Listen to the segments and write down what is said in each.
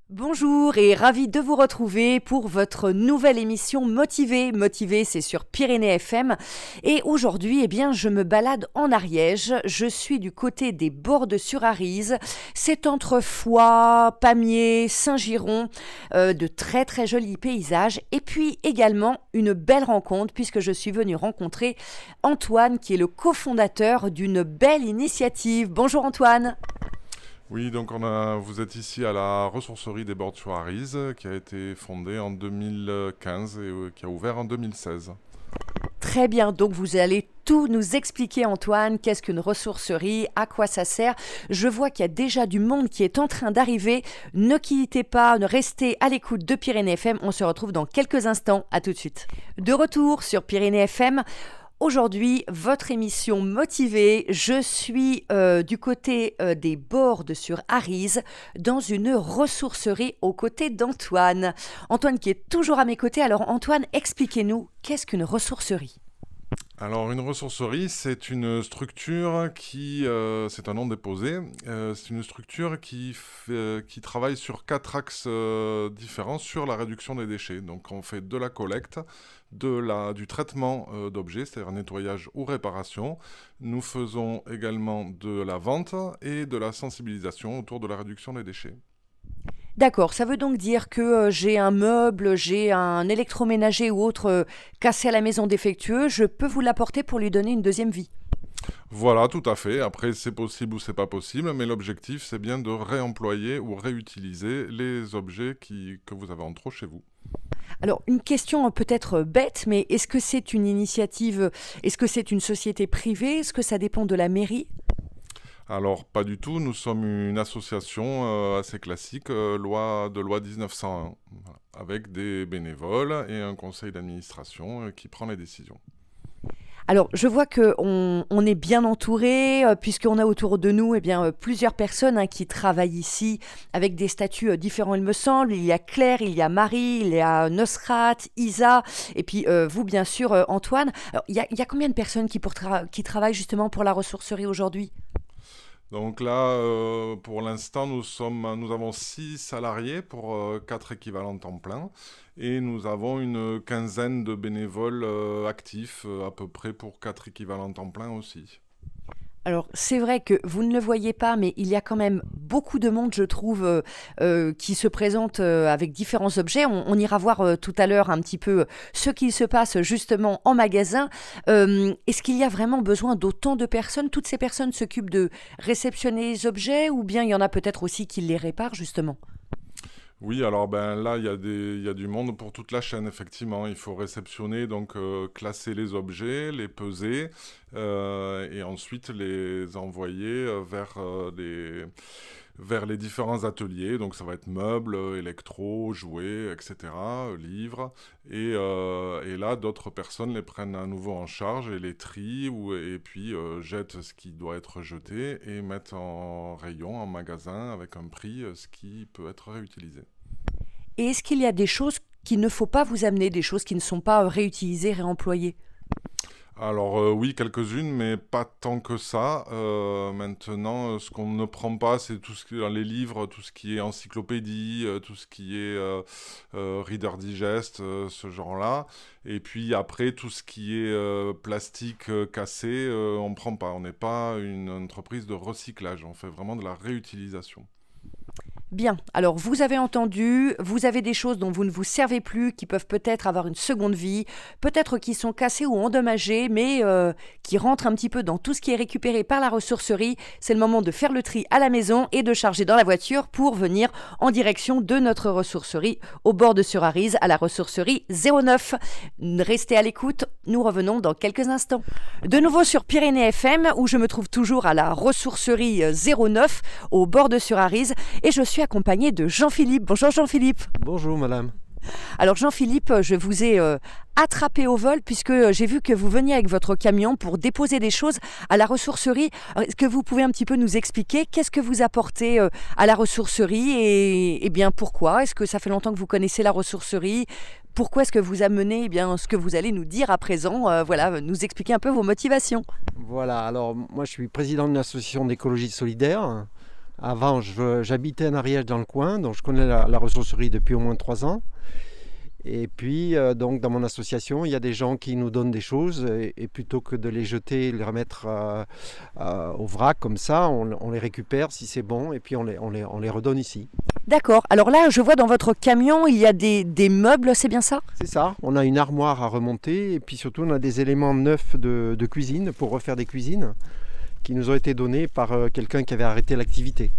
Bonjour et ravi de vous retrouver pour votre nouvelle émission Motivé. Motivé, c'est sur Pyrénées FM. Et aujourd'hui, je me balade en Ariège. Je suis du côté des Bordes-sur-Arize. C'est entre Foix, Pamiers, Saint-Giron. De très très jolis paysages. Et puis également une belle rencontre puisque je suis venue rencontrer Antoine qui est le cofondateur d'une belle initiative. Bonjour Antoine. Oui, donc vous êtes ici à la ressourcerie des Bordes-sur-Arize qui a été fondée en 2015 et qui a ouvert en 2016. Très bien, donc vous allez tout nous expliquer Antoine, qu'est-ce qu'une ressourcerie, à quoi ça sert. Je vois qu'il y a déjà du monde qui est en train d'arriver. Ne quittez pas, ne restez à l'écoute de Pyrénées FM. On se retrouve dans quelques instants. À tout de suite. De retour sur Pyrénées FM. Aujourd'hui, votre émission Motivée, je suis du côté des Bordes-sur-Arize dans une ressourcerie aux côtés d'Antoine. Antoine qui est toujours à mes côtés. Alors Antoine, expliquez-nous, qu'est-ce qu'une ressourcerie ? Alors une ressourcerie, c'est une structure c'est un nom déposé, c'est une structure qui travaille sur 4 axes différents sur la réduction des déchets. Donc on fait de la collecte, du traitement d'objets, c'est-à-dire nettoyage ou réparation. Nous faisons également de la vente et de la sensibilisation autour de la réduction des déchets. D'accord, ça veut donc dire que j'ai un meuble, j'ai un électroménager ou autre cassé à la maison défectueux, je peux vous l'apporter pour lui donner une deuxième vie. Voilà, tout à fait. Après, c'est possible ou c'est pas possible, mais l'objectif, c'est bien de réemployer ou réutiliser les objets que vous avez en trop chez vous. Alors, une question peut-être bête, mais est-ce que c'est une initiative, est-ce que c'est une société privée, est-ce que ça dépend de la mairie ? Alors, pas du tout. Nous sommes une association assez classique, loi 1901, voilà, avec des bénévoles et un conseil d'administration qui prend les décisions. Alors, je vois qu'on est bien entouré, puisqu'on a autour de nous plusieurs personnes qui travaillent ici avec des statuts différents, il me semble. Il y a Claire, il y a Marie, il y a Nosrat, Isa, et puis vous, bien sûr, Antoine. Alors, il y a combien de personnes qui travaillent justement pour la ressourcerie aujourd'hui ? Donc là, pour l'instant, nous avons 6 salariés pour 4 équivalents temps plein et nous avons une quinzaine de bénévoles actifs à peu près pour 4 équivalents temps plein aussi. Alors, c'est vrai que vous ne le voyez pas, mais il y a quand même beaucoup de monde, je trouve, qui se présente avec différents objets. On ira voir tout à l'heure un petit peu ce qu'il se passe justement en magasin. Est-ce qu'il y a vraiment besoin d'autant de personnes ? Toutes ces personnes s'occupent de réceptionner les objets ou bien il y en a peut-être aussi qui les réparent justement ? Oui, alors là, il y a du monde pour toute la chaîne, effectivement. Il faut réceptionner, donc classer les objets, les peser et ensuite les envoyer vers les différents ateliers. Donc ça va être meubles, électro, jouets, etc., livres. Et là, d'autres personnes les prennent à nouveau en charge et les trient et puis jettent ce qui doit être jeté et mettent en rayon, en magasin, avec un prix, ce qui peut être réutilisé. Et est-ce qu'il y a des choses qu'il ne faut pas vous amener, des choses qui ne sont pas réutilisées, réemployées ? Alors oui, quelques-unes, mais pas tant que ça. Maintenant, ce qu'on ne prend pas, c'est tout ce qui est dans les livres, tout ce qui est encyclopédie, tout ce qui est Reader Digest, ce genre-là. Et puis après, tout ce qui est plastique cassé, on ne prend pas. On n'est pas une entreprise de recyclage, on fait vraiment de la réutilisation. Bien, alors vous avez entendu, vous avez des choses dont vous ne vous servez plus, qui peuvent peut-être avoir une seconde vie, peut-être qui sont cassées ou endommagées, mais qui rentrent un petit peu dans tout ce qui est récupéré par la ressourcerie. C'est le moment de faire le tri à la maison et de charger dans la voiture pour venir en direction de notre ressourcerie au Bordes-sur-Arize, à la ressourcerie 09. Restez à l'écoute, nous revenons dans quelques instants. De nouveau sur Pyrénées FM, où je me trouve toujours à la ressourcerie 09, au Bordes-sur-Arize, et je suis accompagné de Jean-Philippe. Bonjour Jean-Philippe. Bonjour madame. Alors Jean-Philippe, je vous ai attrapé au vol puisque j'ai vu que vous veniez avec votre camion pour déposer des choses à la ressourcerie. Alors, est-ce que vous pouvez un petit peu nous expliquer qu'est-ce que vous apportez à la ressourcerie et bien pourquoi ? Est-ce que ça fait longtemps que vous connaissez la ressourcerie ? Pourquoi est-ce que vous amenez ce que vous allez nous dire à présent nous expliquer un peu vos motivations. Voilà, alors moi je suis président d'une association d'écologie solidaire. Avant, j'habitais en Ariège dans le coin, donc je connais la ressourcerie depuis au moins 3 ans. Et puis, donc, dans mon association, il y a des gens qui nous donnent des choses et plutôt que de les jeter, les remettre au vrac comme ça, on les récupère si c'est bon et puis on les redonne ici. D'accord. Alors là, je vois dans votre camion, il y a des meubles, c'est bien ça? C'est ça. On a une armoire à remonter et puis surtout, on a des éléments neufs de cuisine pour refaire des cuisines qui nous ont été donnés par quelqu'un qui avait arrêté l'activité.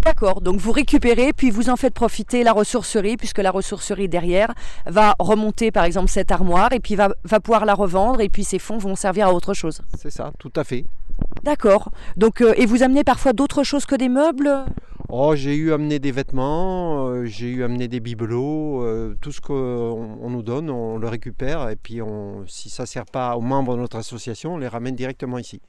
D'accord, donc vous récupérez, puis vous en faites profiter la ressourcerie, puisque la ressourcerie derrière va remonter par exemple cette armoire, et puis va pouvoir la revendre, et puis ces fonds vont servir à autre chose. C'est ça, tout à fait. D'accord, donc et vous amenez parfois d'autres choses que des meubles? Oh, j'ai eu amené des vêtements, j'ai eu amené des bibelots, tout ce qu'on nous donne, on le récupère, et puis si ça ne sert pas aux membres de notre association, on les ramène directement ici.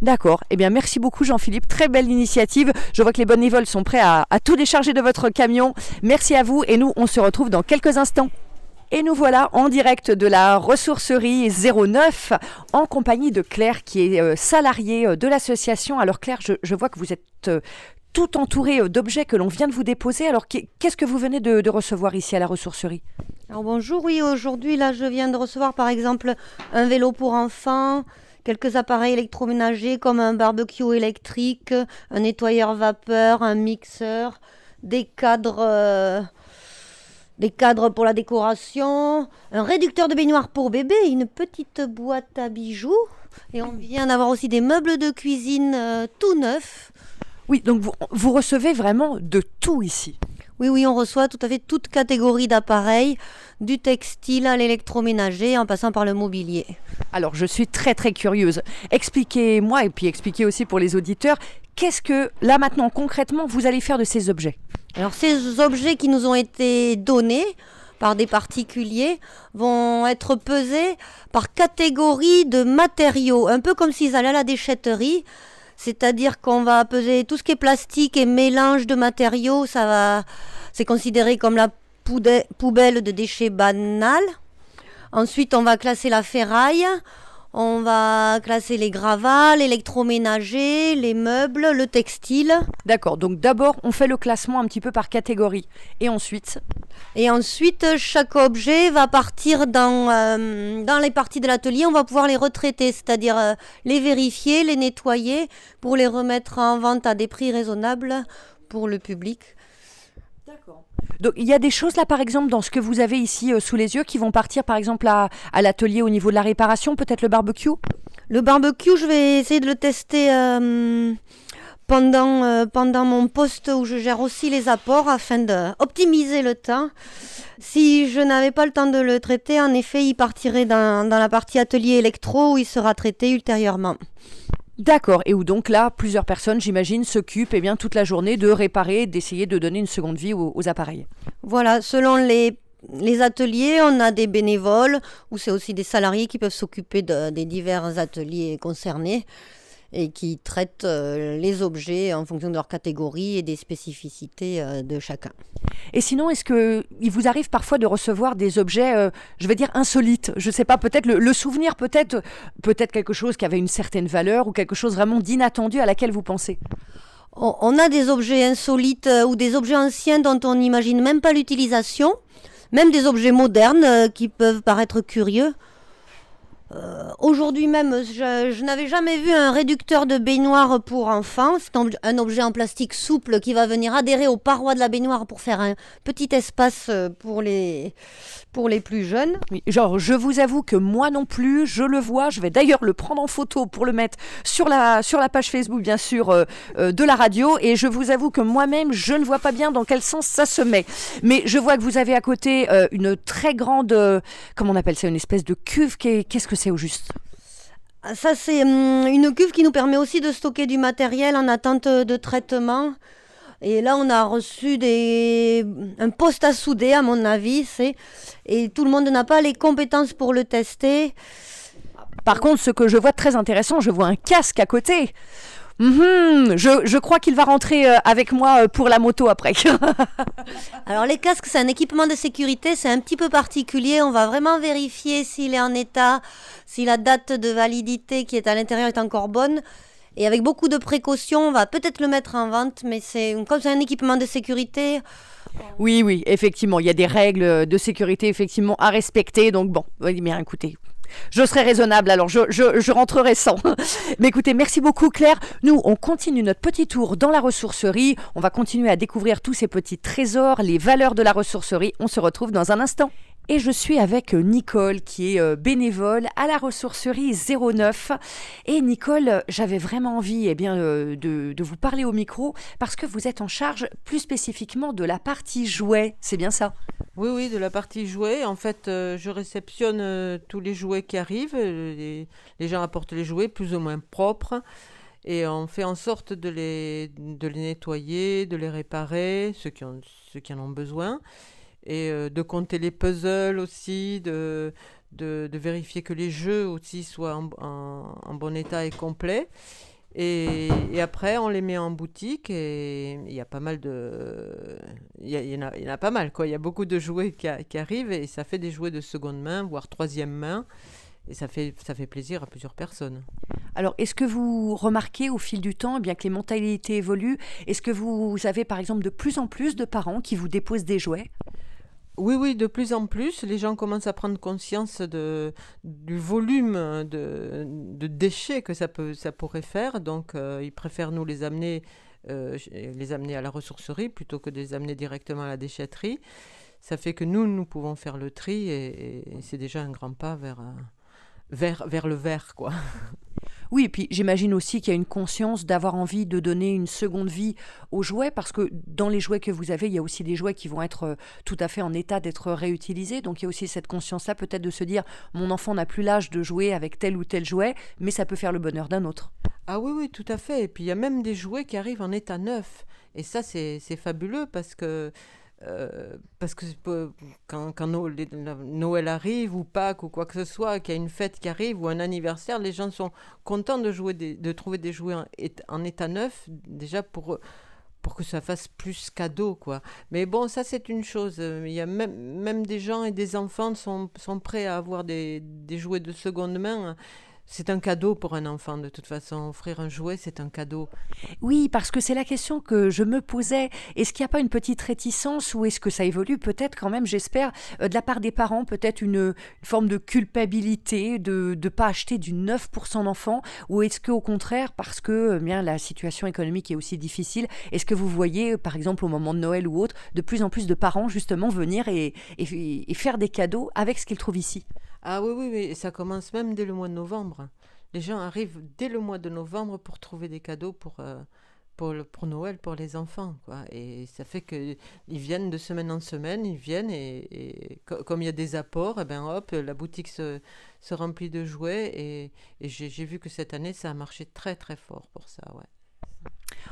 D'accord. Eh bien, merci beaucoup Jean-Philippe. Très belle initiative. Je vois que les bénévoles sont prêts à tout décharger de votre camion. Merci à vous et nous, on se retrouve dans quelques instants. Et nous voilà en direct de la ressourcerie 09 en compagnie de Claire qui est salariée de l'association. Alors Claire, je vois que vous êtes tout entourée d'objets que l'on vient de vous déposer. Alors qu'est-ce que vous venez de recevoir ici à la ressourcerie? Alors bonjour, oui, aujourd'hui là je viens de recevoir par exemple un vélo pour enfants, quelques appareils électroménagers comme un barbecue électrique, un nettoyeur vapeur, un mixeur, des cadres pour la décoration, un réducteur de baignoire pour bébé, une petite boîte à bijoux. Et on vient d'avoir aussi des meubles de cuisine tout neufs. Oui, donc vous recevez vraiment de tout ici. Oui, on reçoit tout à fait toute catégorie d'appareils, du textile à l'électroménager en passant par le mobilier. Alors je suis très curieuse. Expliquez-moi et puis expliquez aussi pour les auditeurs, qu'est-ce que là maintenant concrètement vous allez faire de ces objets? Alors ces objets qui nous ont été donnés par des particuliers vont être pesés par catégorie de matériaux, un peu comme s'ils allaient à la déchetterie. C'est-à-dire qu'on va peser tout ce qui est plastique et mélange de matériaux, c'est considéré comme la poubelle de déchets banals. Ensuite, on va classer la ferraille, on va classer les gravats, l'électroménager, les meubles, le textile. D'accord, donc d'abord, on fait le classement un petit peu par catégorie. Et ensuite, chaque objet va partir dans les parties de l'atelier. On va pouvoir les retraiter, c'est-à-dire les vérifier, les nettoyer pour les remettre en vente à des prix raisonnables pour le public. D'accord. Donc il y a des choses là par exemple dans ce que vous avez ici sous les yeux qui vont partir par exemple à l'atelier au niveau de la réparation, peut-être le barbecue? Le barbecue, je vais essayer de le tester pendant mon poste où je gère aussi les apports afin d'optimiser le temps. Si je n'avais pas le temps de le traiter, en effet, il partirait dans la partie atelier électro où il sera traité ultérieurement. D'accord, et où donc là, plusieurs personnes, j'imagine, s'occupent toute la journée de réparer, d'essayer de donner une seconde vie aux appareils. Voilà, selon les ateliers, on a des bénévoles ou c'est aussi des salariés qui peuvent s'occuper des divers ateliers concernés et qui traitent les objets en fonction de leur catégorie et des spécificités de chacun. Et sinon, est-ce qu'il vous arrive parfois de recevoir des objets, je vais dire insolites? Je ne sais pas, peut-être le souvenir, peut-être quelque chose qui avait une certaine valeur ou quelque chose vraiment d'inattendu à laquelle vous pensez? On a des objets insolites ou des objets anciens dont on n'imagine même pas l'utilisation, même des objets modernes qui peuvent paraître curieux. Aujourd'hui même, je n'avais jamais vu un réducteur de baignoire pour enfants. C'est un objet en plastique souple qui va venir adhérer aux parois de la baignoire pour faire un petit espace pour les plus jeunes. Oui, genre, je vous avoue que moi non plus, je le vois. Je vais d'ailleurs le prendre en photo pour le mettre sur la page Facebook, bien sûr, de la radio. Et je vous avoue que moi-même, je ne vois pas bien dans quel sens ça se met. Mais je vois que vous avez à côté une très grande, comment on appelle ça, une espèce de cuve. Qu'est-ce que c'est au juste? Ça, c'est une cuve qui nous permet aussi de stocker du matériel en attente de traitement. Et là, on a reçu un poste à souder, à mon avis. Et tout le monde n'a pas les compétences pour le tester. Par contre, ce que je vois de très intéressant, je vois un casque à côté. Je crois qu'il va rentrer avec moi pour la moto après. Alors les casques, c'est un équipement de sécurité, c'est un petit peu particulier. On va vraiment vérifier s'il est en état, si la date de validité qui est à l'intérieur est encore bonne. Et avec beaucoup de précautions, on va peut-être le mettre en vente, mais comme c'est un équipement de sécurité. Oui, effectivement, il y a des règles de sécurité effectivement à respecter. Donc bon, oui, mais écoutez, je serai raisonnable, alors je rentrerai sans. Mais écoutez, merci beaucoup Claire. Nous, on continue notre petit tour dans la ressourcerie. On va continuer à découvrir tous ces petits trésors, les valeurs de la ressourcerie. On se retrouve dans un instant. Et je suis avec Nicole qui est bénévole à la ressourcerie 09. Et Nicole, j'avais vraiment envie de vous parler au micro parce que vous êtes en charge plus spécifiquement de la partie jouets, c'est bien ça? Oui, de la partie jouets. En fait, je réceptionne tous les jouets qui arrivent. Les gens apportent les jouets plus ou moins propres. Et on fait en sorte de les nettoyer, de les réparer, ceux qui en ont besoin. Et de compter les puzzles aussi, de vérifier que les jeux aussi soient en bon état et complets. Et après, on les met en boutique et il y a pas mal il y en a pas mal, quoi. Il y a beaucoup de jouets qui arrivent et ça fait des jouets de seconde main, voire troisième main. Et ça fait plaisir à plusieurs personnes. Alors, est-ce que vous remarquez au fil du temps, bien que les mentalités évoluent, est-ce que vous avez par exemple de plus en plus de parents qui vous déposent des jouets ? Oui, de plus en plus, les gens commencent à prendre conscience du volume de déchets que ça pourrait faire. Donc, ils préfèrent nous les amener à la ressourcerie plutôt que de les amener directement à la déchetterie. Ça fait que nous pouvons faire le tri et c'est déjà un grand pas vers le vert, quoi. Oui, et puis j'imagine aussi qu'il y a une conscience d'avoir envie de donner une seconde vie aux jouets, parce que dans les jouets que vous avez, il y a aussi des jouets qui vont être tout à fait en état d'être réutilisés. Donc il y a aussi cette conscience-là peut-être de se dire, mon enfant n'a plus l'âge de jouer avec tel ou tel jouet, mais ça peut faire le bonheur d'un autre. Ah oui, tout à fait. Et puis il y a même des jouets qui arrivent en état neuf. Et ça, c'est fabuleux parce que quand Noël arrive ou Pâques ou quoi que ce soit, qu'il y a une fête qui arrive ou un anniversaire, les gens sont contents de trouver des jouets en état neuf, déjà pour que ça fasse plus cadeau, quoi. Mais bon, ça c'est une chose. Il y a même des gens et des enfants sont prêts à avoir des jouets de seconde main. C'est un cadeau pour un enfant, de toute façon. Offrir un jouet, c'est un cadeau. Oui, parce que c'est la question que je me posais. Est-ce qu'il n'y a pas une petite réticence ou est-ce que ça évolue peut-être quand même, j'espère, de la part des parents, peut-être une forme de culpabilité de ne pas acheter du neuf pour son enfant, ou est-ce qu'au contraire, parce que bien la situation économique est aussi difficile, est-ce que vous voyez, par exemple au moment de Noël ou autre, de plus en plus de parents justement venir et faire des cadeaux avec ce qu'ils trouvent ici? Ah oui, mais ça commence même dès le mois de novembre. Les gens arrivent dès le mois de novembre pour trouver des cadeaux pour Noël, pour les enfants, quoi. Et ça fait qu'ils viennent de semaine en semaine, ils viennent et comme il y a des apports, et ben hop, la boutique se remplit de jouets et j'ai vu que cette année, ça a marché très très fort pour ça, ouais.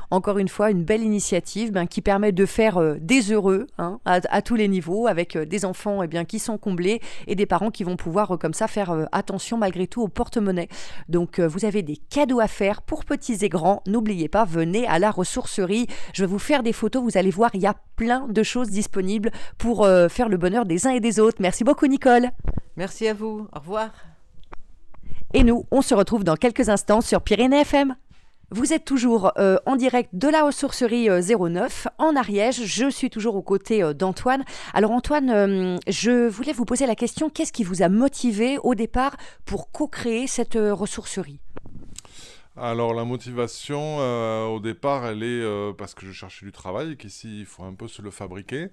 Encore une fois, une belle initiative qui permet de faire des heureux à tous les niveaux, avec des enfants qui sont comblés et des parents qui vont pouvoir comme ça faire attention malgré tout au porte-monnaie. Donc vous avez des cadeaux à faire pour petits et grands. N'oubliez pas, venez à la ressourcerie. Je vais vous faire des photos, vous allez voir, il y a plein de choses disponibles pour faire le bonheur des uns et des autres. Merci beaucoup Nicole. Merci à vous, au revoir. Et nous, on se retrouve dans quelques instants sur Pyrénées FM. Vous êtes toujours en direct de la ressourcerie 09 en Ariège. Je suis toujours aux côtés d'Antoine. Alors Antoine, je voulais vous poser la question, qu'est-ce qui vous a motivé au départ pour co-créer cette ressourcerie ? Alors la motivation au départ, elle est parce que je cherchais du travail et qu'ici il faut un peu se le fabriquer.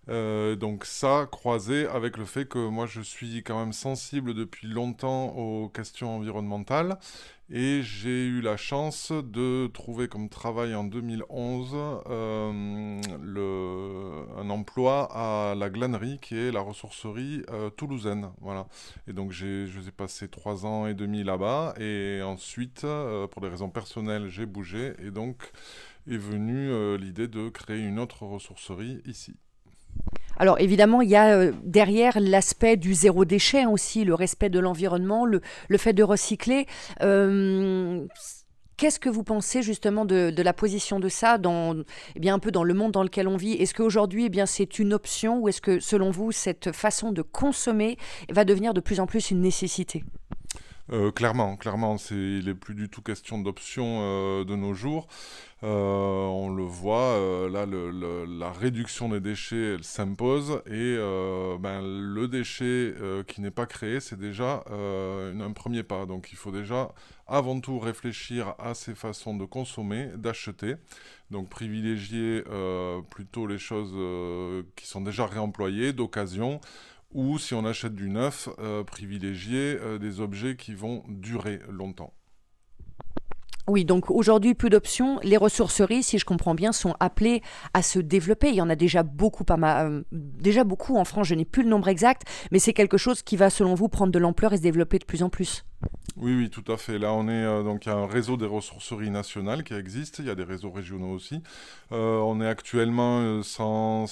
Donc ça, croisé avec le fait que moi je suis quand même sensible depuis longtemps aux questions environnementales et j'ai eu la chance de trouver comme travail en 2011 un emploi à la glanerie qui est la ressourcerie toulousaine. Voilà. Et donc je suis passé 3 ans et demi là-bas et ensuite pour des raisons personnelles j'ai bougé et donc est venue l'idée de créer une autre ressourcerie ici. Alors évidemment, il y a derrière l'aspect du zéro déchet aussi, le respect de l'environnement, le fait de recycler. Qu'est-ce que vous pensez justement de la position de ça un peu dans le monde dans lequel on vit ? Est-ce qu'aujourd'hui, c'est une option ou est-ce que selon vous, cette façon de consommer va devenir de plus en plus une nécessité ? Clairement, il n'est plus du tout question d'option de nos jours. On le voit, là, la réduction des déchets, elle s'impose et le déchet qui n'est pas créé, c'est déjà un premier pas. Donc il faut déjà avant tout réfléchir à ces façons de consommer, d'acheter. Donc privilégier plutôt les choses qui sont déjà réemployées, d'occasion, ou si on achète du neuf, privilégier des objets qui vont durer longtemps. Oui, donc aujourd'hui, plus d'options. Les ressourceries, si je comprends bien, sont appelées à se développer. Il y en a déjà beaucoup, déjà beaucoup en France, je n'ai plus le nombre exact, mais c'est quelque chose qui va, selon vous, prendre de l'ampleur et se développer de plus en plus. Oui, tout à fait. Là, on est donc il y a un réseau des ressourceries nationales qui existe. Il y a des réseaux régionaux aussi. On est actuellement un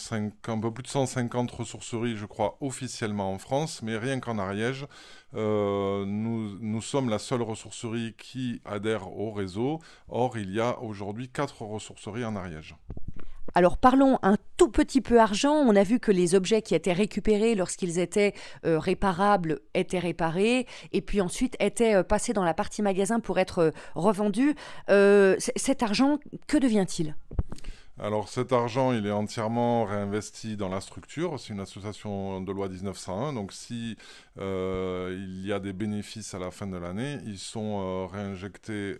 peu plus de 150 ressourceries, je crois, officiellement en France, mais rien qu'en Ariège, nous sommes la seule ressourcerie qui adhère au réseau. Or, il y a aujourd'hui 4 ressourceries en Ariège. Alors parlons un tout petit peu argent. On a vu que les objets qui étaient récupérés lorsqu'ils étaient réparables étaient réparés et puis ensuite étaient passés dans la partie magasin pour être revendus. Cet argent, que devient-il ? Alors cet argent, il est entièrement réinvesti dans la structure. C'est une association de loi 1901. Donc si il y a des bénéfices à la fin de l'année, ils sont réinjectés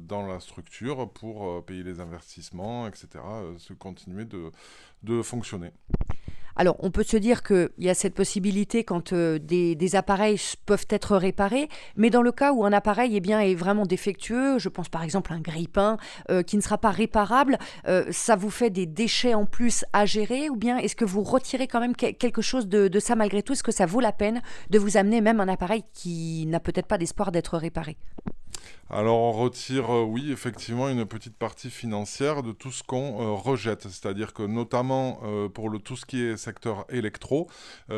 dans la structure pour payer les investissements, etc. Continuer de fonctionner. Alors, on peut se dire qu'il y a cette possibilité quand des appareils peuvent être réparés, mais dans le cas où un appareil est vraiment défectueux, je pense par exemple à un grille-pain qui ne sera pas réparable, ça vous fait des déchets en plus à gérer, ou bien est-ce que vous retirez quand même quelque chose de ça malgré tout ? Est-ce que ça vaut la peine de vous amener même un appareil qui n'a peut-être pas d'espoir d'être réparé ? Alors on retire, oui, effectivement, une petite partie financière de tout ce qu'on rejette. C'est-à-dire que notamment pour tout ce qui est secteur électro,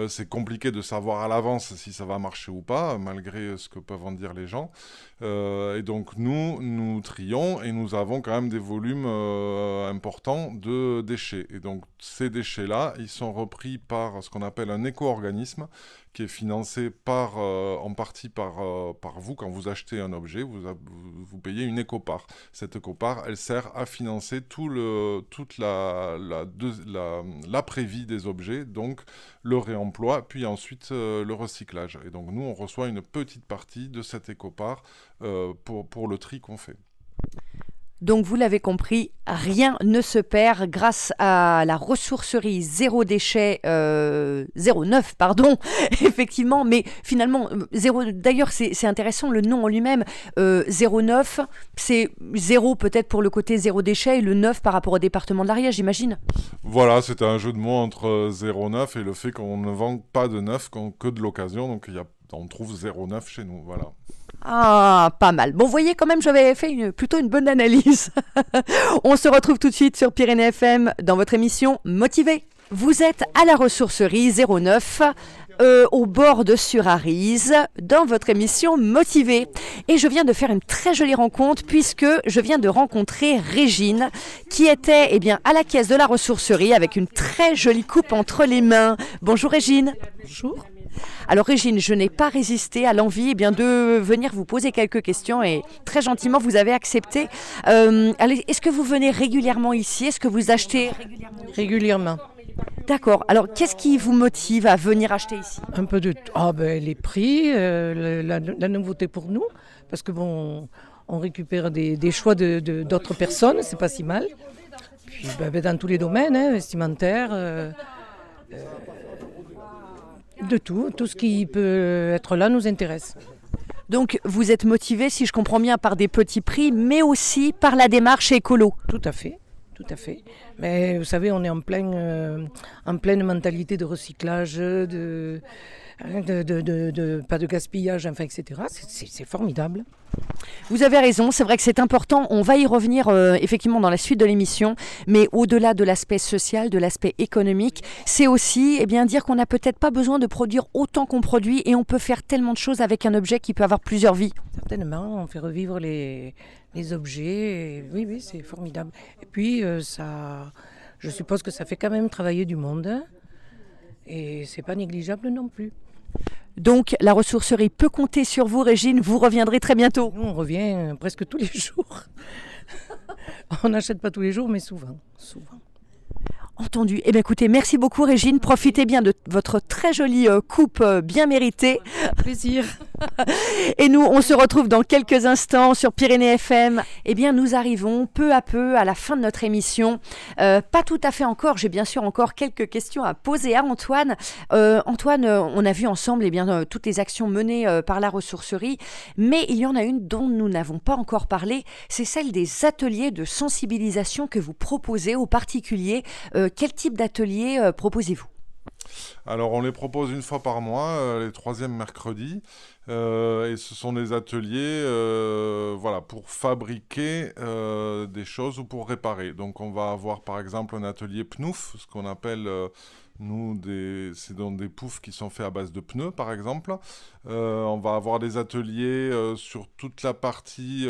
c'est compliqué de savoir à l'avance si ça va marcher ou pas, malgré ce que peuvent en dire les gens. Et donc nous trions et nous avons quand même des volumes importants de déchets. Et donc ces déchets-là, ils sont repris par ce qu'on appelle un éco-organisme qui est financé en partie par vous. Quand vous achetez un objet, vous payez une éco-part. Cette éco-part, elle sert à financer toute l'après-vie des objets, donc le réemploi, puis ensuite le recyclage. Et donc nous, on reçoit une petite partie de cette éco-part pour le tri qu'on fait. Donc vous l'avez compris, rien ne se perd grâce à la ressourcerie zéro déchet, 09, pardon, effectivement, mais finalement, d'ailleurs c'est intéressant, le nom en lui-même, 09, c'est 0 peut-être pour le côté zéro déchet et le 9 par rapport au département de l'Ariège, j'imagine. Voilà, c'était un jeu de mots entre 09 et le fait qu'on ne vend pas de neuf, que de l'occasion, donc on trouve 09 chez nous, voilà. Ah, pas mal. Bon, vous voyez, quand même, j'avais fait plutôt une bonne analyse. On se retrouve tout de suite sur Pyrénées FM dans votre émission Motivé. Vous êtes à la ressourcerie 09, au bord de Surarise, dans votre émission Motivé. Et je viens de faire une très jolie rencontre puisque je viens de rencontrer Régine qui était à la caisse de la ressourcerie avec une très jolie coupe entre les mains. Bonjour Régine. Bonjour. Alors Régine, je n'ai pas résisté à l'envie de venir vous poser quelques questions et très gentiment vous avez accepté. Est-ce que vous venez régulièrement ici ? Est-ce que vous achetez régulièrement ? Régulièrement. D'accord. Alors qu'est-ce qui vous motive à venir acheter ici ? Un peu de les prix, la nouveauté pour nous, parce que on récupère des choix d'autres personnes, c'est pas si mal. Puis dans tous les domaines, vestimentaires. De tout ce qui peut être là nous intéresse. Donc vous êtes motivé, si je comprends bien, par des petits prix, mais aussi par la démarche écolo. Tout à fait. Mais vous savez, on est en pleine mentalité de recyclage, pas de gaspillage, etc. C'est formidable. Vous avez raison, c'est vrai que c'est important. On va y revenir effectivement dans la suite de l'émission, mais au-delà de l'aspect social, de l'aspect économique, c'est aussi dire qu'on n'a peut-être pas besoin de produire autant qu'on produit et on peut faire tellement de choses avec un objet qui peut avoir plusieurs vies. Certainement, on fait revivre les objets. Et oui, c'est formidable. Et puis, je suppose que ça fait quand même travailler du monde et c'est pas négligeable non plus. Donc la ressourcerie peut compter sur vous, Régine, vous reviendrez très bientôt. Nous, on revient presque tous les jours. On n'achète pas tous les jours, mais souvent. Entendu. Eh bien écoutez, merci beaucoup Régine, profitez bien de votre très jolie coupe bien méritée. Plaisir. Et nous, on se retrouve dans quelques instants sur Pyrénées FM. Eh bien, nous arrivons peu à peu à la fin de notre émission. Pas tout à fait encore, j'ai bien sûr encore quelques questions à poser à Antoine. Antoine, on a vu ensemble toutes les actions menées par la ressourcerie, mais il y en a une dont nous n'avons pas encore parlé, c'est celle des ateliers de sensibilisation que vous proposez aux particuliers. Quel type d'atelier proposez-vous ? Alors, on les propose une fois par mois, les 3e mercredis. Et ce sont des ateliers pour fabriquer des choses ou pour réparer. Donc, on va avoir par exemple un atelier pnouf, ce qu'on appelle, c'est donc des poufs qui sont faits à base de pneus, par exemple. On va avoir des ateliers sur toute la partie... j'ai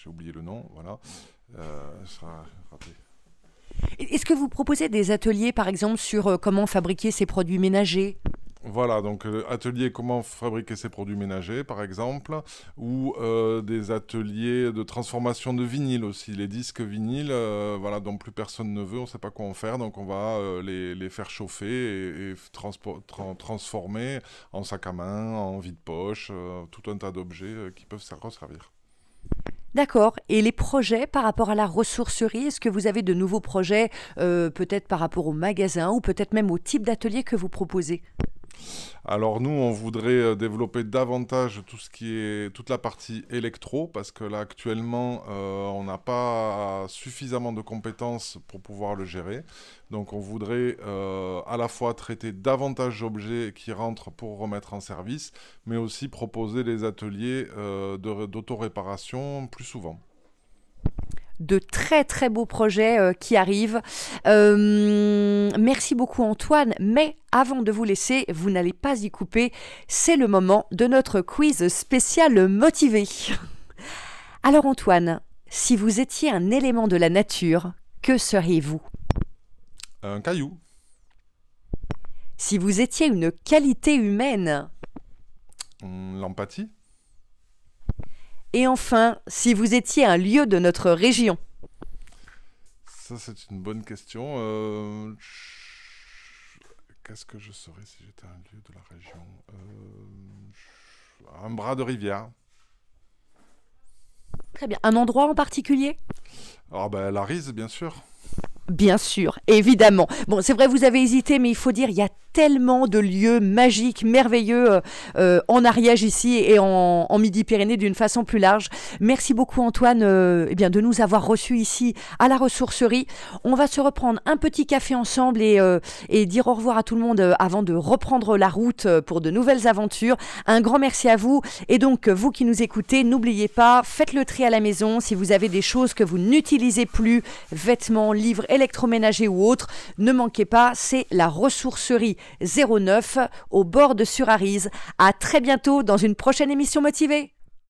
oublié le nom, voilà. Ça sera raté. Est-ce que vous proposez des ateliers, par exemple, sur comment fabriquer ces produits ménagers ? Voilà, donc atelier comment fabriquer ces produits ménagers, par exemple, ou des ateliers de transformation de vinyle aussi. Les disques vinyles, dont plus personne ne veut, on ne sait pas quoi en faire, donc on va les faire chauffer et transformer en sac à main, en vide-poche, tout un tas d'objets qui peuvent resservir. D'accord. Et les projets par rapport à la ressourcerie, est-ce que vous avez de nouveaux projets, peut-être par rapport au magasin ou peut-être même au type d'atelier que vous proposez ? Alors nous, on voudrait développer davantage toute la partie électro, parce que là, actuellement, on n'a pas suffisamment de compétences pour pouvoir le gérer. Donc on voudrait à la fois traiter davantage d'objets qui rentrent pour remettre en service, mais aussi proposer des ateliers d'autoréparation plus souvent. De très très beaux projets qui arrivent. Merci beaucoup Antoine, mais avant de vous laisser, vous n'allez pas y couper, c'est le moment de notre quiz spécial motivé. Alors Antoine, si vous étiez un élément de la nature, que seriez-vous ? Un caillou. Si vous étiez une qualité humaine ? L'empathie. Et enfin, si vous étiez un lieu de notre région ? Ça, c'est une bonne question. Qu'est-ce que je serais si j'étais un lieu de la région ? Un bras de rivière. Très bien. Un endroit en particulier ? Alors, la Rise, bien sûr. Bien sûr, évidemment. Bon, c'est vrai, vous avez hésité, mais il faut dire, il y a tellement de lieux magiques, merveilleux en Ariège ici et en Midi-Pyrénées d'une façon plus large. Merci beaucoup Antoine de nous avoir reçus ici à la ressourcerie. On va se reprendre un petit café ensemble et dire au revoir à tout le monde avant de reprendre la route pour de nouvelles aventures. Un grand merci à vous. Et donc, vous qui nous écoutez, n'oubliez pas, faites le tri à la maison. Si vous avez des choses que vous n'utilisez plus, vêtements, livres, électroménagers ou autres, ne manquez pas, c'est la ressourcerie 09 au bord de Surarise. À très bientôt dans une prochaine émission motivée.